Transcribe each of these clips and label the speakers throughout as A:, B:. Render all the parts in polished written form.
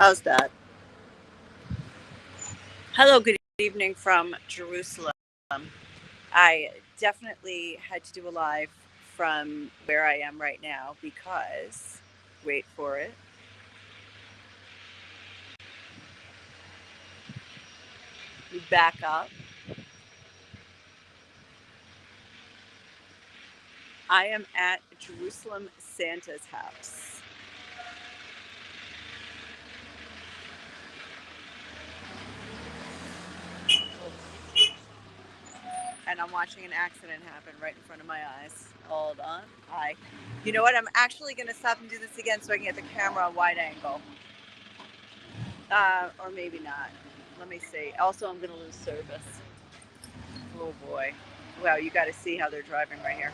A: How's that? Hello, good evening from Jerusalem. I definitely had to do a live from where I am right now because, wait for it, you back up. I am at Jerusalem Santa's house. And I'm watching an accident happen right in front of my eyes. Hold on. Hi. You know what? I'm actually going to stop and do this again so I can get the camera on wide angle. Or maybe not. Let me see. Also, I'm going to lose service. Oh boy. Wow, you got to see how they're driving right here.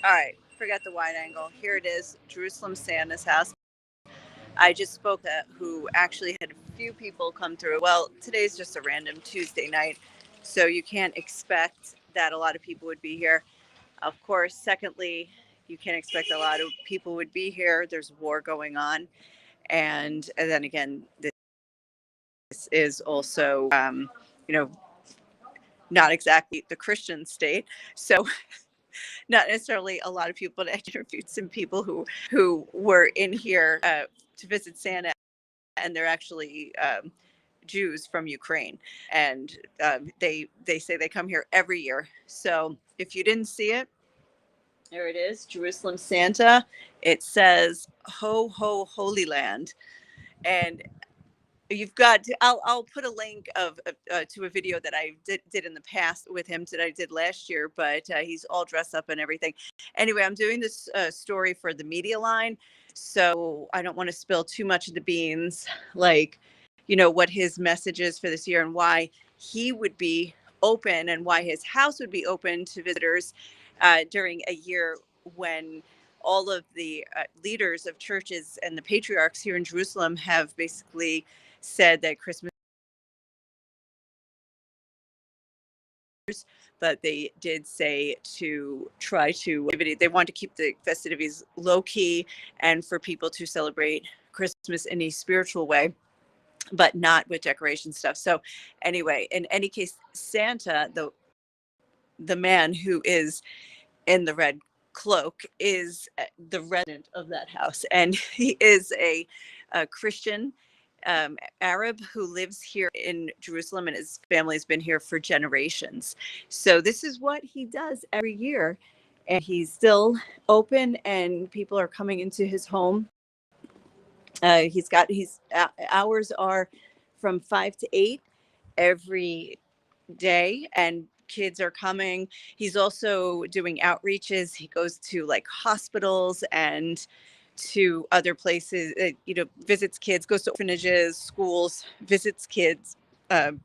A: All right, forget the wide angle. Here it is, Jerusalem Santa's house. I just spoke to who actually had a few people come through. Well, today's just a random Tuesday night, so you can't expect that a lot of people would be here. Of course, secondly, you can't expect a lot of people would be here. There's war going on. And then again, this is also, you know, not exactly the Christian state. So not necessarily a lot of people, but I interviewed some people who were in here to visit Santa, and they're actually Jews from Ukraine, and they say they come here every year. So if you didn't see it, there it is, Jerusalem Santa. It says "Ho Ho Holy Land," and you've got I'll put a link of to a video that I did in the past with him that I did last year, but he's all dressed up and everything. Anyway, I'm doing this story for the media line, so I don't want to spill too much of the beans, like what his message is for this year and why he would be open and why his house would be open to visitors during a year when all of the leaders of churches and the patriarchs here in Jerusalem have basically said that Christmas, but they did say to try to, they want to keep the festivities low key and for people to celebrate Christmas in a spiritual way, but not with decoration stuff. So anyway, in any case, Santa, the man who is in the red cloak, is the resident of that house, and he is a Christian Arab who lives here in Jerusalem, and his family has been here for generations. So this is what he does every year, and he's still open, and people are coming into his home. He's hours are from 5 to 8 every day, and kids are coming. He's also doing outreaches. He goes to like hospitals and to other places, visits kids, goes to orphanages, schools, visits kids,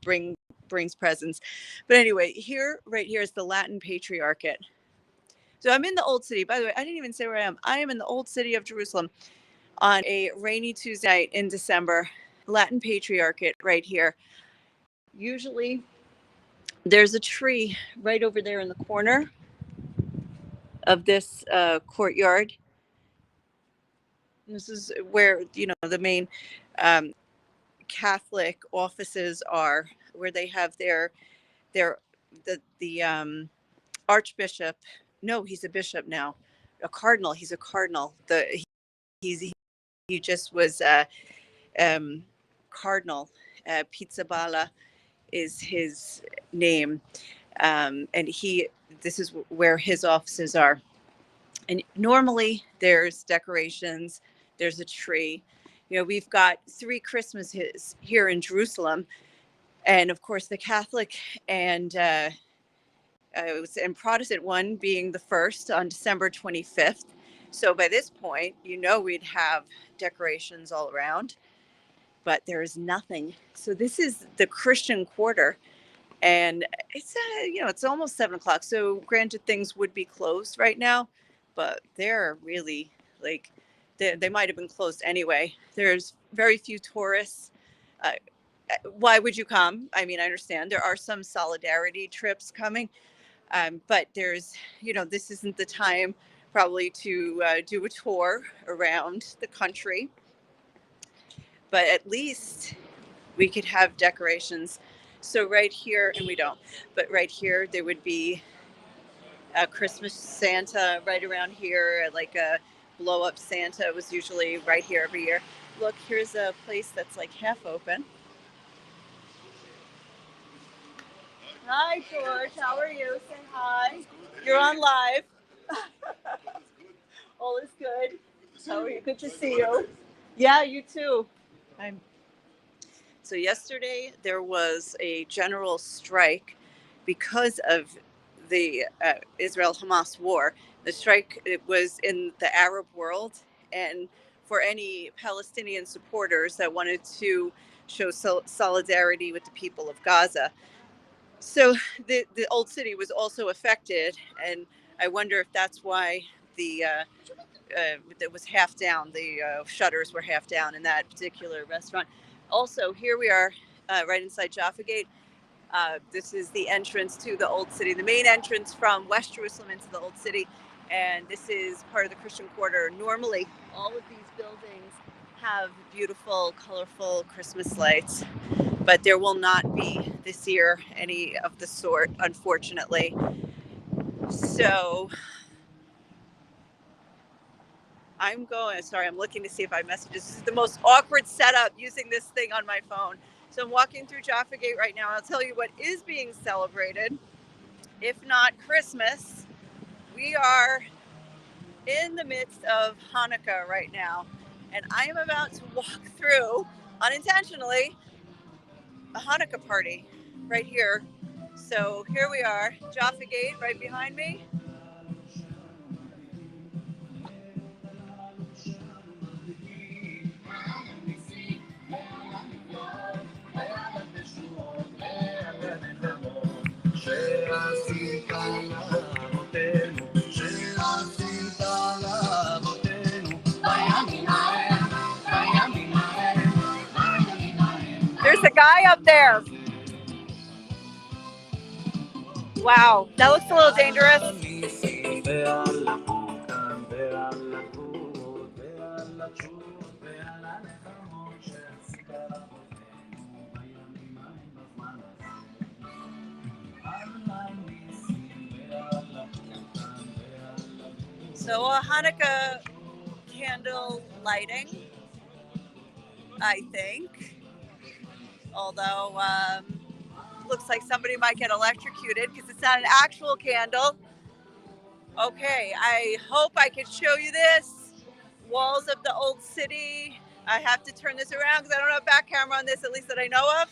A: brings presents. But anyway, right here is the Latin Patriarchate. So I'm in the old city. By the way, I didn't even say where I am. I am in the old city of Jerusalem on a rainy Tuesday night in December. Latin Patriarchate right here. Usually there's a tree right over there in the corner of this courtyard. This is where the main um, Catholic offices are, where they have their the archbishop. No, he's a bishop now. A cardinal. He's a cardinal. He just was um, cardinal. Pizzaballa is his name, and this is where his offices are. And normally there's decorations, there's a tree. We've got 3 Christmases here in Jerusalem, and of course the Catholic and Protestant one being the first on December 25th. So by this point, we'd have decorations all around, but there is nothing. So this is the Christian quarter, and it's almost 7 o'clock. So granted, things would be closed right now, but they're really like they might have been closed anyway. There's very few tourists. Uh, why would you come? I mean, I understand there are some solidarity trips coming, but this isn't the time probably to do a tour around the country, but at least we could have decorations. So right here, and we don't, but right here there would be a Christmas Santa right around here, like a blow up Santa was usually right here every year. Look, here's a place that's like half open. Hi, George. How are you? Say hi. You're on live. All is good. How are you? Good to see you. Yeah, you too. I'm. So yesterday there was a general strike because of the Israel-Hamas war. The strike, it was in the Arab world, and for any Palestinian supporters that wanted to show solidarity with the people of Gaza. So the old city was also affected, and I wonder if that's why the it was half down. The shutters were half down in that particular restaurant. Also, here we are, right inside Jaffa Gate. This is the entrance to the Old City, the main entrance from West Jerusalem into the Old City, and this is part of the Christian Quarter. Normally, all of these buildings have beautiful, colorful Christmas lights, but there will not be this year any of the sort, unfortunately. So I'm looking to see if I messages. This is the most awkward setup using this thing on my phone. So I'm walking through Jaffa Gate right now. I'll tell you what is being celebrated. If not Christmas, we are in the midst of Hanukkah right now. And I am about to walk through, unintentionally, a Hanukkah party right here. So here we are, Jaffa Gate right behind me. There's a guy up there. Wow, that looks a little dangerous. So a Hanukkah candle lighting, I think. Although looks like somebody might get electrocuted because it's not an actual candle. Okay, I hope I could show you this. Walls of the old city. I have to turn this around because I don't have a back camera on this, at least that I know of.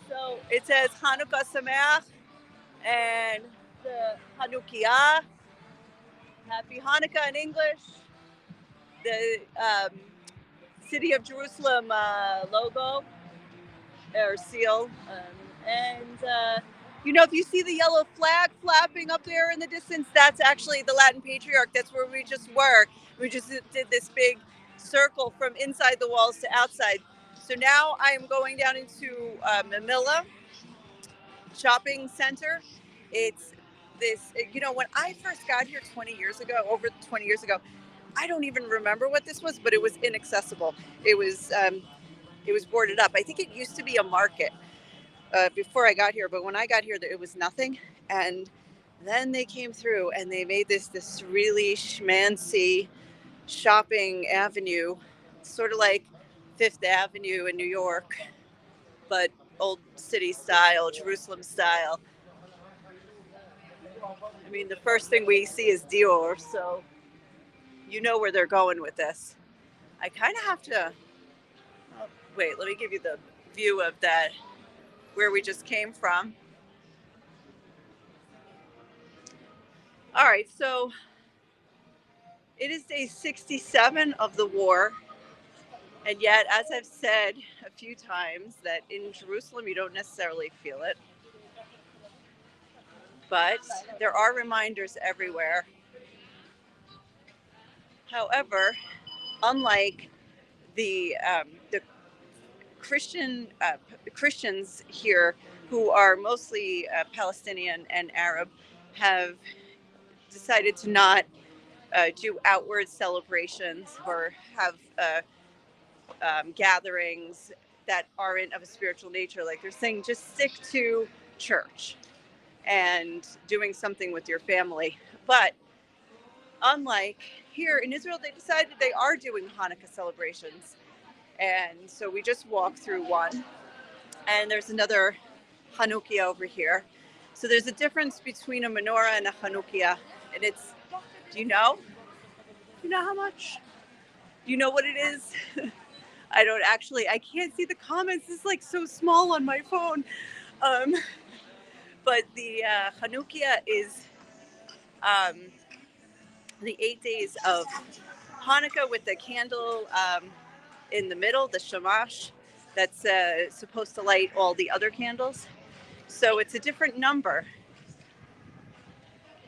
A: So it says Hanukkah Sameach and the Hanukkah. Happy Hanukkah in English. The City of Jerusalem logo or seal. If you see the yellow flag flapping up there in the distance, that's actually the Latin Patriarch. That's where we just were. We just did this big circle from inside the walls to outside. So now I am going down into Mamilla shopping center. It's this, when I first got here 20 years ago, over 20 years ago, I don't even remember what this was, but it was inaccessible. It was boarded up. I think it used to be a market before I got here, but when I got here, it was nothing. And then they came through and they made this really schmancy shopping avenue, sort of like Fifth Avenue in New York, but old city style, Jerusalem style. I mean, the first thing we see is Dior, so you know where they're going with this. I kind of have to, wait, let me give you the view of that, where we just came from. All right, so it is day 67 of the war. And yet, as I've said a few times, that in Jerusalem, you don't necessarily feel it. But there are reminders everywhere. However, unlike the Christians here who are mostly Palestinian and Arab, have decided to not do outward celebrations or have gatherings that aren't of a spiritual nature. Like they're saying, just stick to church and doing something with your family. But unlike here in Israel, they decided they are doing Hanukkah celebrations. And so we just walked through one, and there's another Hanukkah over here. So there's a difference between a menorah and a Hanukkah. And it's, do you know? Do you know how much? Do you know what it is? I don't actually, I can't see the comments. It's like so small on my phone. Um, but the Hanukkah is um, the 8 days of Hanukkah with the candle in the middle, the shamash, that's supposed to light all the other candles. So it's a different number.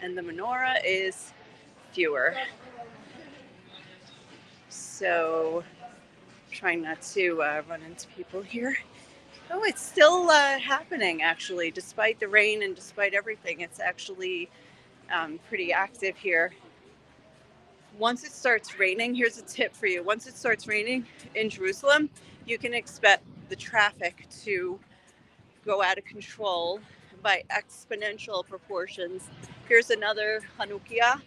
A: And the menorah is fewer. So trying not to run into people here. Oh, it's still happening, actually, despite the rain and despite everything. It's actually pretty active here. Once it starts raining, here's a tip for you. Once it starts raining in Jerusalem, you can expect the traffic to go out of control by exponential proportions. Here's another Hanukkah.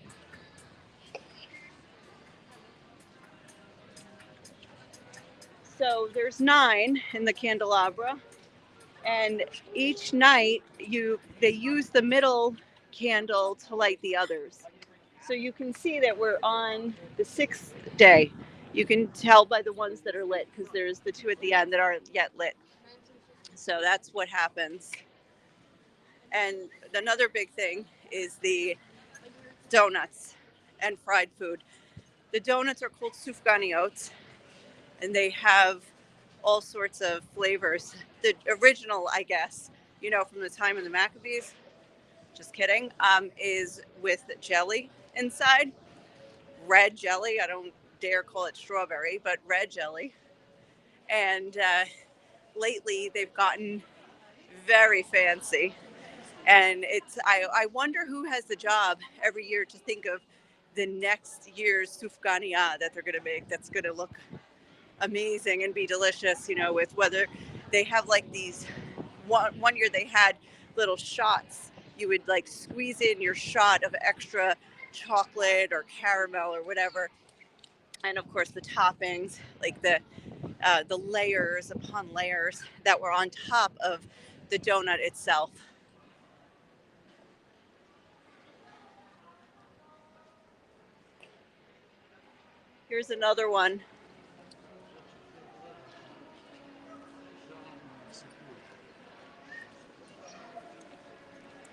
A: So there's 9 in the candelabra, and each night they use the middle candle to light the others. So you can see that we're on the 6th day. You can tell by the ones that are lit because there's the 2 at the end that aren't yet lit. So that's what happens. And another big thing is the donuts and fried food. The donuts are called sufganiyot, and they have all sorts of flavors. The original, I guess, from the time of the Maccabees, just kidding, is with jelly inside. Red jelly. I don't dare call it strawberry, but red jelly. And lately they've gotten very fancy. And I wonder who has the job every year to think of the next year's sufganiya that they're going to make that's going to look amazing and be delicious, with whether they have like these, one year they had little shots. You would like squeeze in your shot of extra chocolate or caramel or whatever. And of course the toppings, like the layers upon layers that were on top of the donut itself. Here's another one.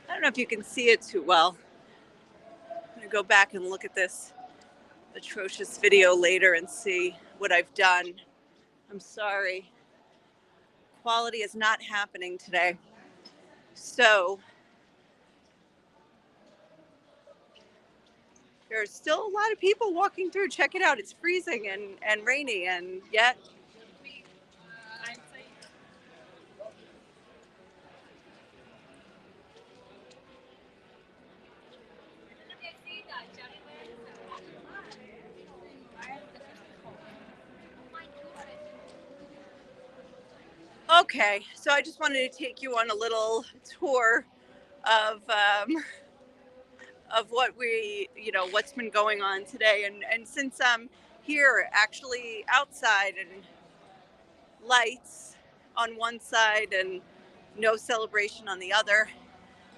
A: I don't know if you can see it too well. I'm going to go back and look at this atrocious video later and see what I've done. I'm sorry. Quality is not happening today. So there's still a lot of people walking through. Check it out. It's freezing and rainy, and yet okay. So I just wanted to take you on a little tour of what what's been going on today, and since I'm here actually outside and lights on one side and no celebration on the other,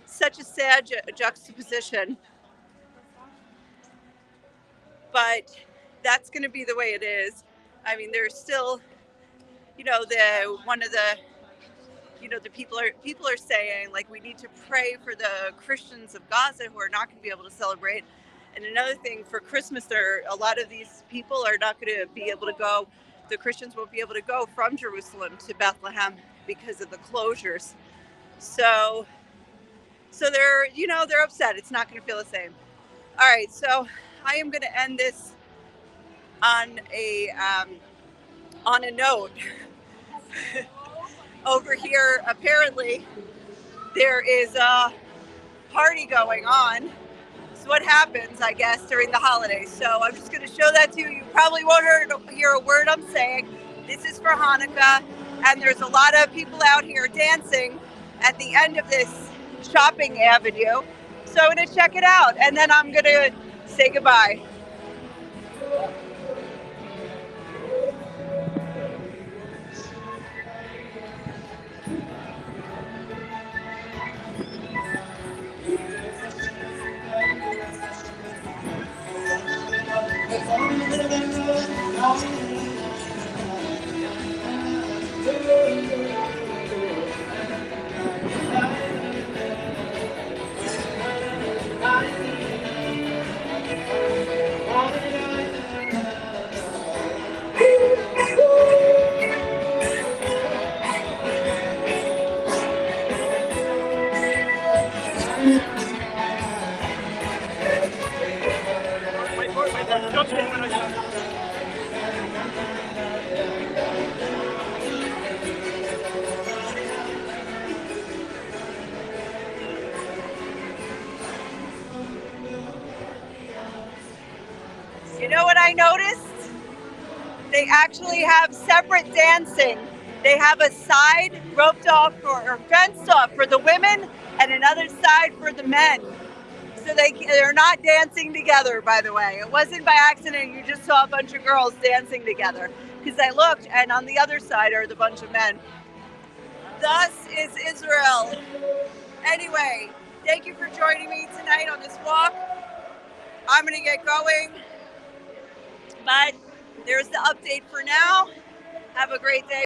A: such a sad juxtaposition, but that's going to be the way it is. I mean, there's still, the one of the the people are saying, like, we need to pray for the Christians of Gaza who are not going to be able to celebrate. And another thing, for Christmas, a lot of these people are not going to be able to go. The Christians won't be able to go from Jerusalem to Bethlehem because of the closures. So they're upset. It's not going to feel the same. All right, so I am going to end this on a note. Over here, apparently, there is a party going on. It's what happens, I guess, during the holidays. So I'm just going to show that to you. You probably won't hear a word I'm saying. This is for Hanukkah, and there's a lot of people out here dancing at the end of this shopping avenue. So I'm going to check it out, and then I'm going to say goodbye. You know what I noticed? They actually have separate dancing. They have a side roped off or fenced off for the women and another side for the men. So they're not dancing together, by the way. It wasn't by accident you just saw a bunch of girls dancing together. Because I looked, and on the other side are the bunch of men. Thus is Israel. Anyway, thank you for joining me tonight on this walk. I'm going to get going. But there's the update for now. Have a great day.